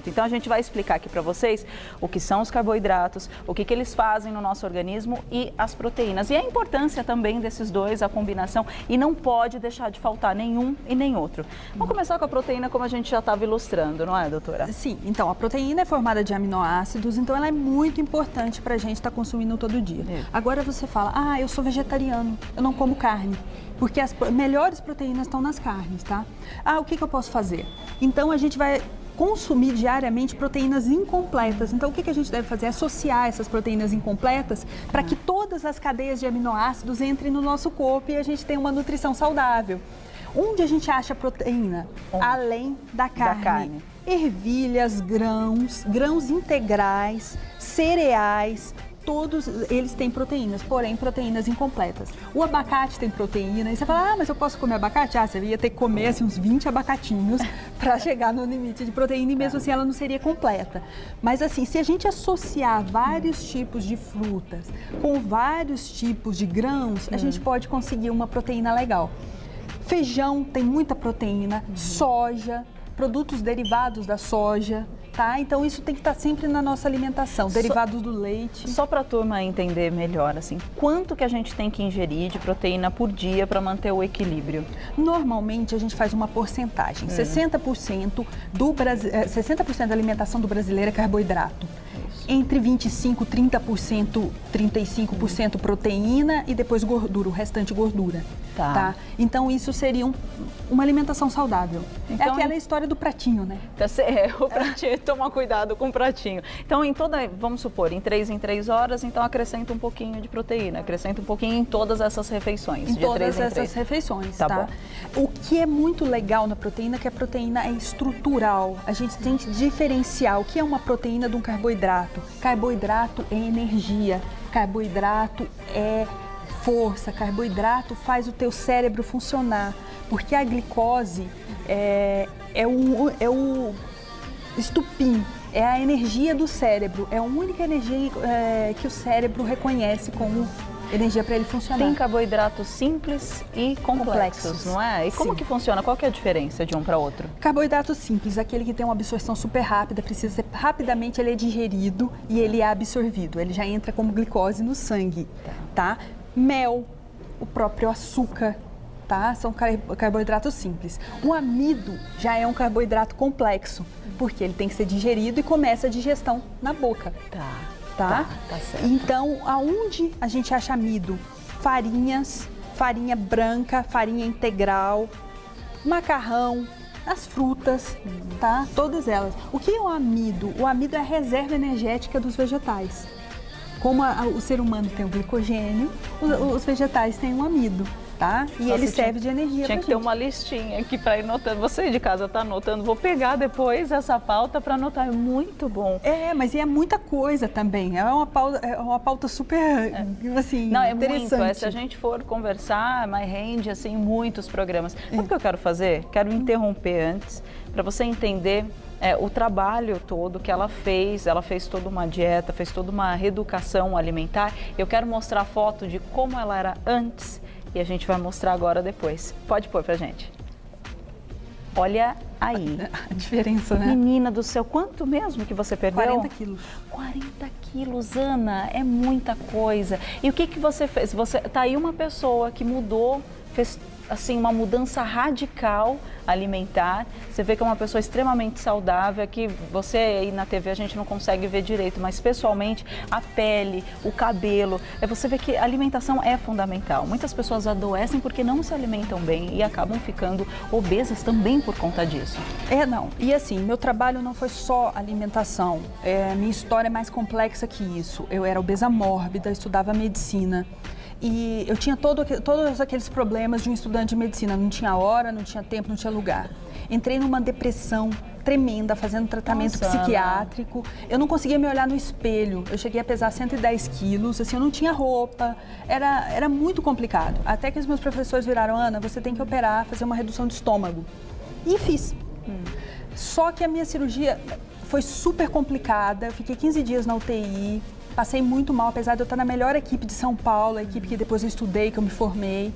junto. Então a gente vai explicar aqui para vocês o que são os carboidratos, o que eles fazem no nosso organismo e as proteínas. E a importância também desses dois, a combinação, e não pode deixar de faltar nenhum e nem outro. Vamos começar com a proteína, como a gente já estava ilustrando, não é, doutora? Sim, então a proteína é formada de aminoácidos, então ela é muito importante para a gente estar consumindo todo dia. Agora você fala, eu sou vegetariano, eu não como carne. Porque as melhores proteínas estão nas carnes, tá? O que eu posso fazer? Então, a gente vai consumir diariamente proteínas incompletas. Então, o que a gente deve fazer? Associar essas proteínas incompletas para que todas as cadeias de aminoácidos entrem no nosso corpo e a gente tenha uma nutrição saudável. Onde a gente acha proteína? Além da carne. Ervilhas, grãos integrais, cereais. Todos eles têm proteínas, porém proteínas incompletas. O abacate tem proteína, e você fala, mas eu posso comer abacate? Você ia ter que comer assim, uns 20 abacatinhos para chegar no limite de proteína e mesmo assim ela não seria completa. Mas assim, se a gente associar vários tipos de frutas com vários tipos de grãos, a gente pode conseguir uma proteína legal. Feijão tem muita proteína, soja, produtos derivados da soja. Tá? Então isso tem que estar sempre na nossa alimentação, derivados do leite. Só para a turma entender melhor, assim, quanto que a gente tem que ingerir de proteína por dia para manter o equilíbrio? Normalmente a gente faz uma porcentagem, 60% da alimentação do brasileiro é carboidrato. Entre 25%, 30%, 35% proteína e depois gordura, o restante gordura. Tá? Então isso seria uma alimentação saudável. Então, é aquela história do pratinho, né? O pratinho, toma cuidado com o pratinho. Então, vamos supor, em 3 horas, então acrescenta um pouquinho de proteína, acrescenta um pouquinho em todas essas refeições. Em todas essas refeições, tá? O que é muito legal na proteína é que a proteína é estrutural. A gente tem que diferenciar o que é uma proteína de um carboidrato. Carboidrato é energia, carboidrato é força, carboidrato faz o teu cérebro funcionar, porque a glicose é o estupim, é a energia do cérebro, é a única energia que o cérebro reconhece como energia para ele funcionar. Tem carboidratos simples e complexos, não é? E como que funciona? Qual que é a diferença de um para outro? Carboidrato simples, aquele que tem uma absorção super rápida, precisa ser rapidamente, ele é digerido e ele é absorvido, ele já entra como glicose no sangue, tá? Mel, o próprio açúcar, tá? São carboidratos simples. O amido já é um carboidrato complexo, porque ele tem que ser digerido e começa a digestão na boca. Tá certo. Então, aonde a gente acha amido? Farinhas, farinha branca, farinha integral, macarrão, as frutas, tá? Todas elas. O que é o amido? O amido é a reserva energética dos vegetais. Como o ser humano tem o glicogênio, os vegetais têm o amido, tá? E ele serve de energia. Tinha que ter uma listinha aqui para ir anotando. Você de casa está anotando, vou pegar depois essa pauta para anotar. É muito bom. Mas é muita coisa também. É uma pauta super, assim, não, é interessante. Muito. Se a gente for conversar, mas rende, assim, muitos programas. Sabe o que eu quero fazer? Quero interromper antes, para você entender o trabalho todo que ela fez toda uma dieta, fez toda uma reeducação alimentar. Eu quero mostrar a foto de como ela era antes e a gente vai mostrar agora depois. Pode pôr pra gente. Olha aí. A diferença, né? Menina do céu, quanto mesmo que você perdeu? 40 quilos. 40 quilos, Ana, é muita coisa. E o que você fez? Tá aí uma pessoa que mudou, fez assim, uma mudança radical alimentar. Você vê que é uma pessoa extremamente saudável, que você aí na TV a gente não consegue ver direito, mas pessoalmente a pele, o cabelo, você vê que a alimentação é fundamental. Muitas pessoas adoecem porque não se alimentam bem e acabam ficando obesas também por conta disso. E assim, meu trabalho não foi só alimentação, minha história é mais complexa que isso. Eu era obesa mórbida, estudava medicina. E eu tinha todos aqueles problemas de um estudante de medicina. Não tinha hora, não tinha tempo, não tinha lugar. Entrei numa depressão tremenda, fazendo tratamento psiquiátrico. Eu não conseguia me olhar no espelho. Eu cheguei a pesar 110 quilos, assim, eu não tinha roupa. Era muito complicado. Até que os meus professores viraram, Ana, você tem que operar, fazer uma redução de estômago. E fiz. Só que a minha cirurgia foi super complicada. Eu fiquei 15 dias na UTI. Passei muito mal, apesar de eu estar na melhor equipe de São Paulo, a equipe que depois eu estudei, que eu me formei.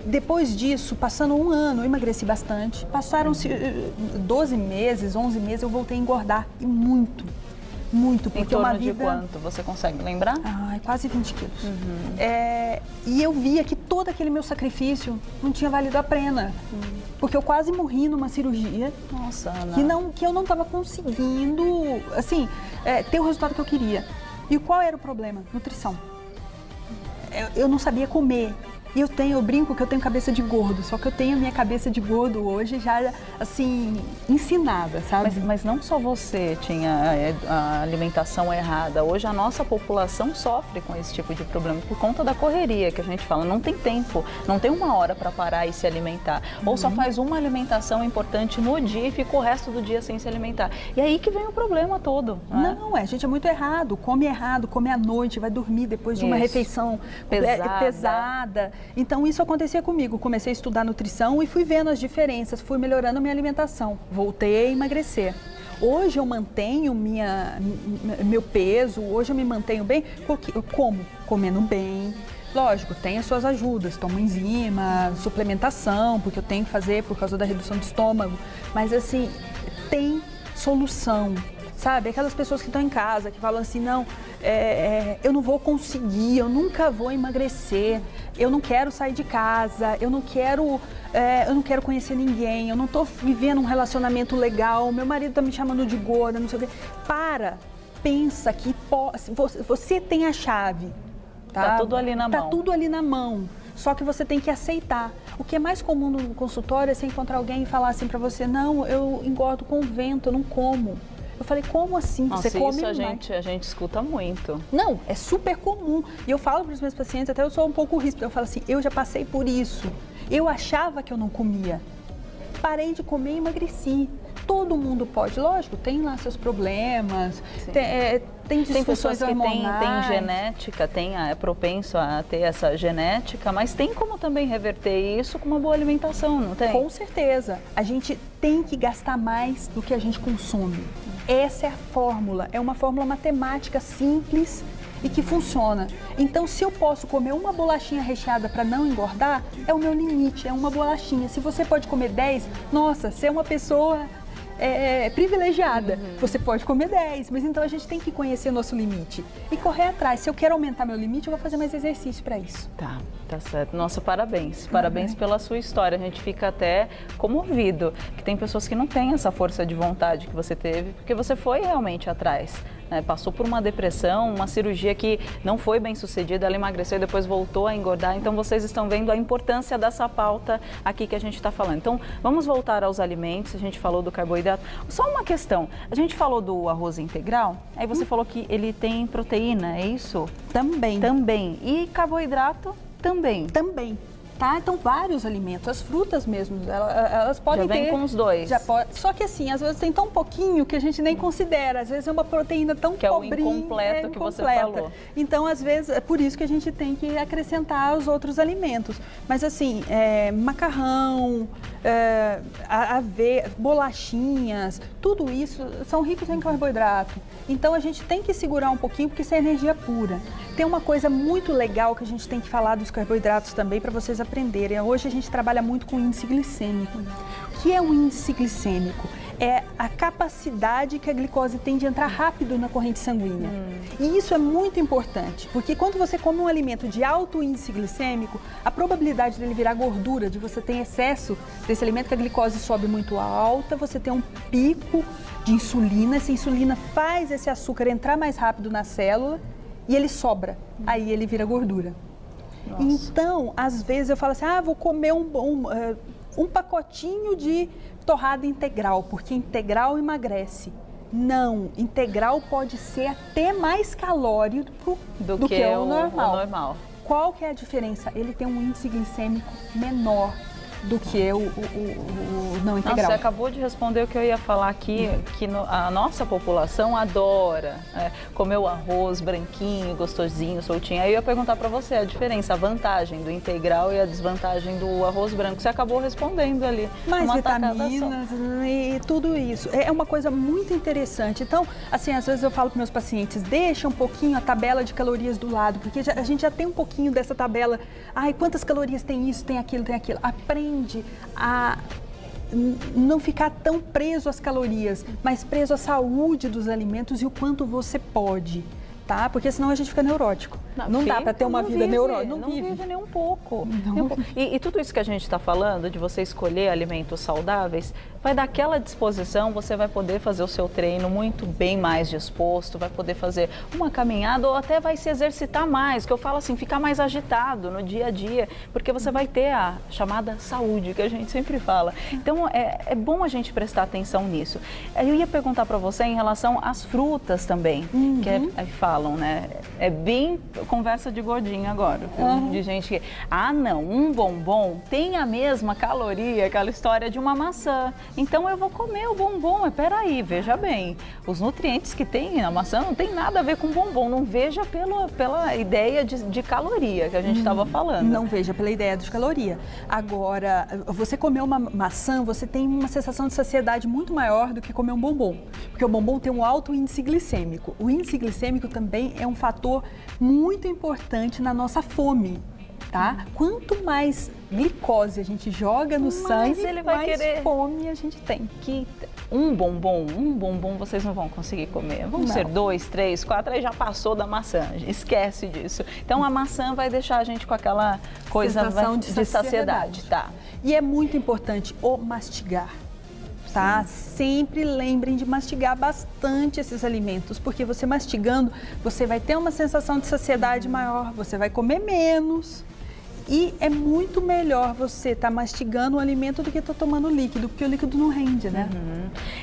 Depois disso, passando um ano, eu emagreci bastante. Passaram-se 12 meses, 11 meses, eu voltei a engordar. E muito, porque em torno uma vida... de quanto? Você consegue lembrar? Ai, quase 20 quilos. E eu via que todo aquele meu sacrifício não tinha valido a pena. Porque eu quase morri numa cirurgia. Nossa, Ana. Que eu não estava conseguindo, assim, ter o resultado que eu queria. E qual era o problema? Nutrição. Eu não sabia comer. E eu brinco que eu tenho cabeça de gordo, só que eu tenho a minha cabeça de gordo hoje já, assim, ensinada, sabe? Mas não só você tinha a alimentação errada, hoje a nossa população sofre com esse tipo de problema por conta da correria que a gente fala, não tem tempo, não tem uma hora para parar e se alimentar, ou só faz uma alimentação importante no dia e fica o resto do dia sem se alimentar. E aí que vem o problema todo. Né? Não, a gente é muito errado, come à noite, vai dormir depois de uma refeição pesada. Então, isso acontecia comigo. Comecei a estudar nutrição e fui vendo as diferenças, fui melhorando a minha alimentação. Voltei a emagrecer. Hoje eu mantenho meu peso, hoje eu me mantenho bem. Como? Comendo bem. Lógico, tem as suas ajudas, tomo enzima, suplementação, porque eu tenho que fazer por causa da redução de estômago. Mas, assim, tem solução. Sabe, aquelas pessoas que estão em casa, que falam assim, não, eu não vou conseguir, eu nunca vou emagrecer, eu não quero sair de casa, eu não quero conhecer ninguém, eu não estou vivendo um relacionamento legal, meu marido está me chamando de gorda, não sei o quê. Pensa que você tem a chave. Tá tudo ali na mão. Tá tudo ali na mão. Só que você tem que aceitar. O que é mais comum no consultório é você encontrar alguém e falar assim para você, não, eu engordo com o vento, eu não como. Eu falei, como assim? Nossa, você come isso mais? a gente escuta muito. Não, é super comum. E eu falo para os meus pacientes, até eu sou um pouco ríspida, eu falo assim, eu já passei por isso. Eu achava que eu não comia. Parei de comer e emagreci. Todo mundo pode, lógico, tem lá seus problemas, tem disfunções hormonais. Tem genética, é propenso a ter essa genética, mas tem como também reverter isso com uma boa alimentação, não tem? Com certeza. A gente tem que gastar mais do que a gente consome. Essa é a fórmula, é uma fórmula matemática simples e que funciona. Então, se eu posso comer uma bolachinha recheada para não engordar, é o meu limite, é uma bolachinha. Se você pode comer 10, nossa, você é uma pessoa privilegiada. Você pode comer 10, mas então a gente tem que conhecer o nosso limite e correr atrás. Se eu quero aumentar meu limite, eu vou fazer mais exercício para isso. Tá certo. Nossa, parabéns. Parabéns pela sua história. A gente fica até comovido, que tem pessoas que não têm essa força de vontade que você teve, porque você foi realmente atrás. Passou por uma depressão, uma cirurgia que não foi bem sucedida, ela emagreceu e depois voltou a engordar. Então, vocês estão vendo a importância dessa pauta aqui que a gente está falando. Então, vamos voltar aos alimentos. A gente falou do carboidrato. Só uma questão. A gente falou do arroz integral, aí você falou que ele tem proteína, é isso? Também. E carboidrato? Também. Tá? Então, vários alimentos, as frutas mesmo, elas podem ter... Já vem com os dois. Só que assim, às vezes tem tão pouquinho que a gente nem considera. Às vezes é uma proteína tão pobrinha. Que é o incompleto que você falou. Então, às vezes, é por isso que a gente tem que acrescentar os outros alimentos. Mas assim, macarrão, bolachinhas, tudo isso são ricos em carboidrato. Então, a gente tem que segurar um pouquinho, porque isso é energia pura. Tem uma coisa muito legal que a gente tem que falar dos carboidratos também, para vocês aprenderem. Hoje a gente trabalha muito com índice glicêmico. O que é o índice glicêmico? É a capacidade que a glicose tem de entrar rápido na corrente sanguínea. E isso é muito importante, porque quando você come um alimento de alto índice glicêmico, a probabilidade dele virar gordura, de você ter excesso desse alimento, que a glicose sobe muito alta, você tem um pico de insulina, essa insulina faz esse açúcar entrar mais rápido na célula e ele sobra, aí ele vira gordura. Nossa. Então, às vezes eu falo assim, vou comer um pacotinho de torrada integral, porque integral emagrece. Não, integral pode ser até mais calórico do que o normal. O normal. Qual que é a diferença? Ele tem um índice glicêmico menor. do que o não integral. Você acabou de responder o que eu ia falar aqui, que a nossa população adora comer o arroz branquinho, gostosinho, soltinho. Aí eu ia perguntar para você a diferença, a vantagem do integral e a desvantagem do arroz branco. Você acabou respondendo ali. Mais vitaminas e tudo isso. É uma coisa muito interessante. Então, assim, às vezes eu falo para meus pacientes, deixa um pouquinho a tabela de calorias do lado, porque a gente já tem um pouquinho dessa tabela. Ai, quantas calorias tem isso, tem aquilo, tem aquilo. Aprende a não ficar tão preso às calorias, mas preso à saúde dos alimentos e o quanto você pode, tá? Porque senão a gente fica neurótico. Não dá para ter uma vida neurótica. Não vive nem um pouco. E tudo isso que a gente está falando, de você escolher alimentos saudáveis, vai dar aquela disposição, você vai poder fazer o seu treino muito bem mais disposto, vai poder fazer uma caminhada ou até vai se exercitar mais, que eu falo assim, ficar mais agitado no dia a dia, porque você vai ter a chamada saúde, que a gente sempre fala. Então, é bom a gente prestar atenção nisso. Eu ia perguntar para você em relação às frutas também, que falam, né? É bem conversa de gordinho agora, de gente que, não, um bombom tem a mesma caloria, aquela história de uma maçã. Então eu vou comer o bombom, peraí, veja bem, os nutrientes que tem na maçã não tem nada a ver com bombom, não veja pela ideia de caloria que a gente estava falando. Não veja pela ideia de caloria. Agora, você comer uma maçã, você tem uma sensação de saciedade muito maior do que comer um bombom, porque o bombom tem um alto índice glicêmico. O índice glicêmico também é um fator muito importante na nossa fome. Tá? Quanto mais glicose a gente joga no sangue, ele vai mais querer fome a gente tem. Que um bombom vocês não vão conseguir comer. Vão ser 2, 3, 4, aí já passou da maçã, esquece disso. Então a maçã vai deixar a gente com aquela coisa de saciedade. Tá? E é muito importante o mastigar. Tá? Sempre lembrem de mastigar bastante esses alimentos, porque você mastigando, você vai ter uma sensação de saciedade maior, você vai comer menos. E é muito melhor você estar mastigando o alimento do que estar tomando líquido, porque o líquido não rende, né?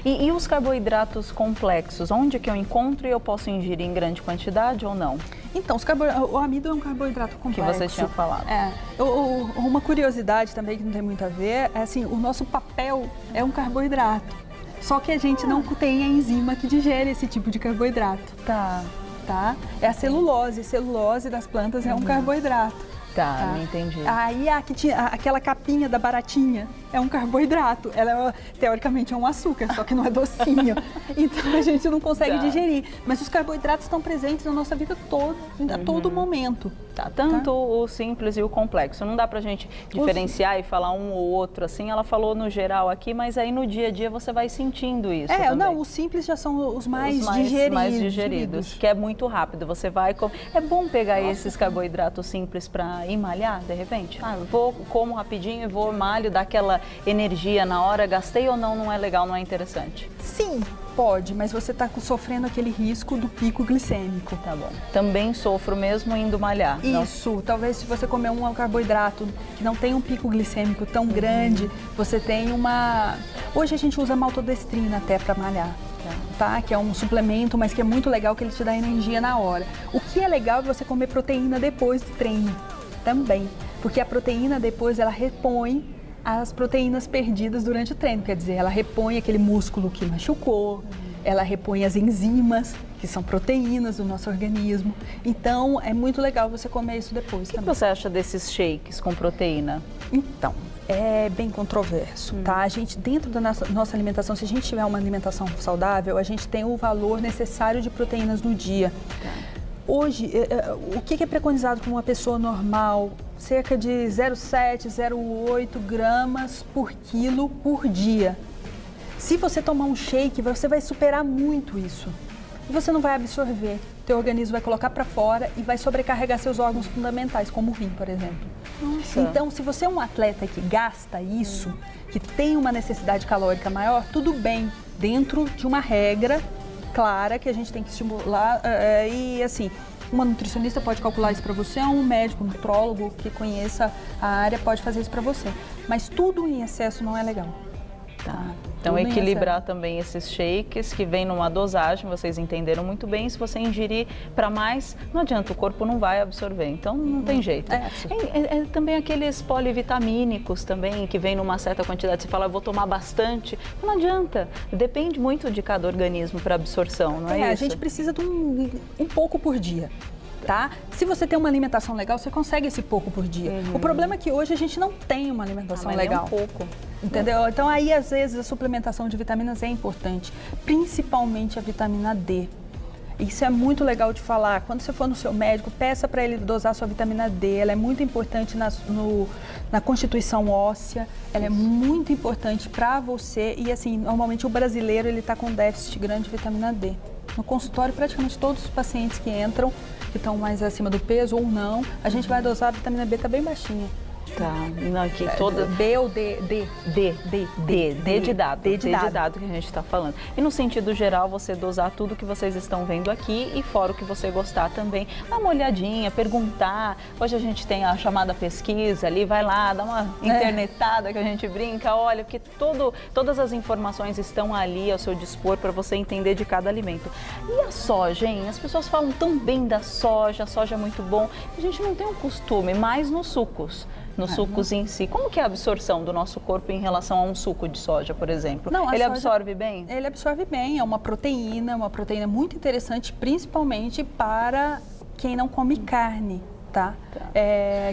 E os carboidratos complexos, onde que eu encontro e eu posso ingerir em grande quantidade ou não? Então, o amido é um carboidrato complexo. Que você tinha falado. Uma curiosidade também que não tem muito a ver, é assim, o nosso papel é um carboidrato. Só que a gente não tem a enzima que digere esse tipo de carboidrato. Tá? É a celulose. A celulose das plantas é um carboidrato. Tá, não entendi. Aí aquela capinha da baratinha é um carboidrato. Ela teoricamente é um açúcar, só que não é docinho. Então a gente não consegue digerir. Mas os carboidratos estão presentes na nossa vida toda, a todo momento. Tanto o simples e o complexo. Não dá pra gente diferenciar e falar um ou outro assim. Ela falou no geral aqui, mas aí no dia a dia você vai sentindo isso também. Não, os simples já são os mais digeridos. Que é muito rápido. Você vai comer. É bom pegar esses carboidratos simples para ir malhar, de repente? Como rapidinho e vou malho, dá aquela energia na hora, gastei ou não é legal, não é interessante? Sim, pode, mas você está sofrendo aquele risco do pico glicêmico. Tá bom. Também sofro mesmo indo malhar. Isso, talvez se você comer um carboidrato que não tem um pico glicêmico tão grande, você tem uma... Hoje a gente usa maltodestrina até para malhar. Tá? Que é um suplemento, mas que é muito legal, que ele te dá energia na hora. O que é legal é você comer proteína depois do treino também, porque a proteína depois ela repõe as proteínas perdidas durante o treino, quer dizer, ela repõe aquele músculo que machucou, ela repõe as enzimas, que são proteínas do nosso organismo. Então, é muito legal você comer isso depois também. O que você acha desses shakes com proteína? Então, é bem controverso, tá? A gente, dentro da nossa alimentação, se a gente tiver uma alimentação saudável, a gente tem o valor necessário de proteínas no dia. Hoje, o que é preconizado para uma pessoa normal? Cerca de 0,7, 0,8 gramas por quilo por dia. Se você tomar um shake, você vai superar muito isso. E você não vai absorver. Teu organismo vai colocar para fora e vai sobrecarregar seus órgãos fundamentais, como o rim, por exemplo. Nossa. Então, se você é um atleta que gasta isso, que tem uma necessidade calórica maior, tudo bem, dentro de uma regra clara que a gente tem que estimular e assim, uma nutricionista pode calcular isso para você, um médico, um nutrólogo que conheça a área pode fazer isso para você. Mas tudo em excesso não é legal. Tá. Então, equilibrar também esses shakes que vem numa dosagem, vocês entenderam muito bem. Se você ingerir para mais, não adianta, o corpo não vai absorver. Então, não tem jeito. Também aqueles polivitamínicos também, que vem numa certa quantidade. Você fala, eu vou tomar bastante. Não adianta. Depende muito de cada organismo para absorção, não é isso? A gente precisa de um pouco por dia. Tá? Se você tem uma alimentação legal, você consegue esse pouco por dia. O problema é que hoje a gente não tem uma alimentação legal. Nem um pouco. Entendeu? Então aí às vezes a suplementação de vitaminas é importante, principalmente a vitamina D. Isso é muito legal de falar. Quando você for no seu médico, peça para ele dosar sua vitamina D. Ela é muito importante na constituição óssea. Ela é muito importante para você. E assim, normalmente o brasileiro ele está com déficit grande de vitamina D. No consultório, praticamente todos os pacientes que entram, que estão mais acima do peso ou não, a gente vai dosar a vitamina B, está bem baixinha. Tá, não, aqui toda... B ou D? D de dado. D de dado que a gente está falando. E no sentido geral, você dosar tudo que vocês estão vendo aqui e fora o que você gostar também. Dá uma olhadinha, perguntar. Hoje a gente tem a chamada pesquisa ali, vai lá, dá uma internetada que a gente brinca, olha, porque todas as informações estão ali ao seu dispor para você entender de cada alimento. E a soja, hein? As pessoas falam tão bem da soja, a soja é muito bom. A gente não tem um costume, mais nos sucos. Nos sucos em si. Como que é a absorção do nosso corpo em relação a um suco de soja, por exemplo? Ele absorve bem? Ele absorve bem, é uma proteína muito interessante, principalmente para quem não come carne, tá?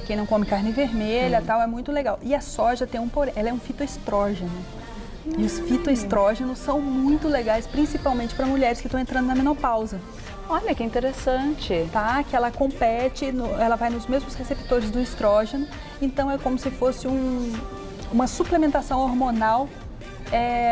Quem não come carne vermelha, tal, é muito legal. E a soja tem ela é um fitoestrógeno. E os fitoestrógenos são muito legais, principalmente para mulheres que estão entrando na menopausa. Olha que interessante. Tá? Que ela compete, ela vai nos mesmos receptores do estrógeno, então é como se fosse uma suplementação hormonal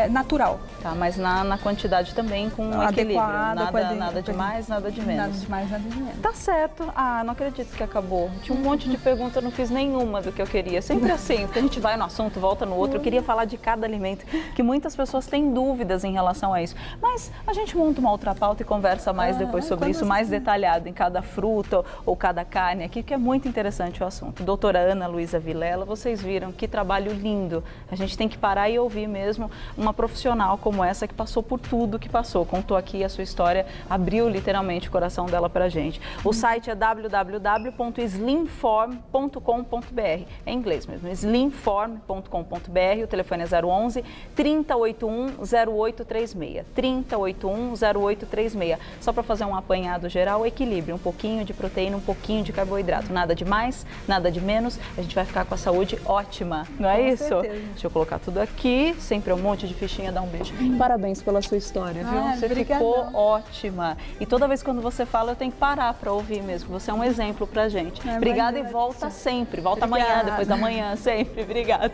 natural. Tá, mas na quantidade também com equilíbrio. Nada de mais, nada de menos. Nada de mais, nada de menos. Tá certo. Ah, não acredito que acabou. Tinha um monte de perguntas, eu não fiz nenhuma do que eu queria. Sempre assim, porque a gente vai no assunto, volta no outro. Eu queria falar de cada alimento, que muitas pessoas têm dúvidas em relação a isso. Mas a gente monta uma outra pauta e conversa mais depois sobre isso, mais detalhado em cada fruta ou cada carne aqui, que é muito interessante o assunto. Doutora Ana Luísa Vilela, vocês viram que trabalho lindo. A gente tem que parar e ouvir mesmo uma profissional como essa que passou por tudo que passou, contou aqui a sua história, abriu literalmente o coração dela pra gente. O site é www.slimform.com.br, é em inglês mesmo, slimform.com.br, o telefone é 011 3081 0836, 3081 0836, só para fazer um apanhado geral, equilíbrio, um pouquinho de proteína, um pouquinho de carboidrato, nada de mais, nada de menos, a gente vai ficar com a saúde ótima, não é isso? Certeza. Deixa eu colocar tudo aqui, sempre um monte de fichinha, dá um beijo. Parabéns pela sua história, viu? Você ficou ótima. E toda vez quando você fala, eu tenho que parar para ouvir mesmo. Você é um exemplo pra gente. Obrigada e volta sempre. Volta amanhã, depois da manhã, sempre. Obrigada.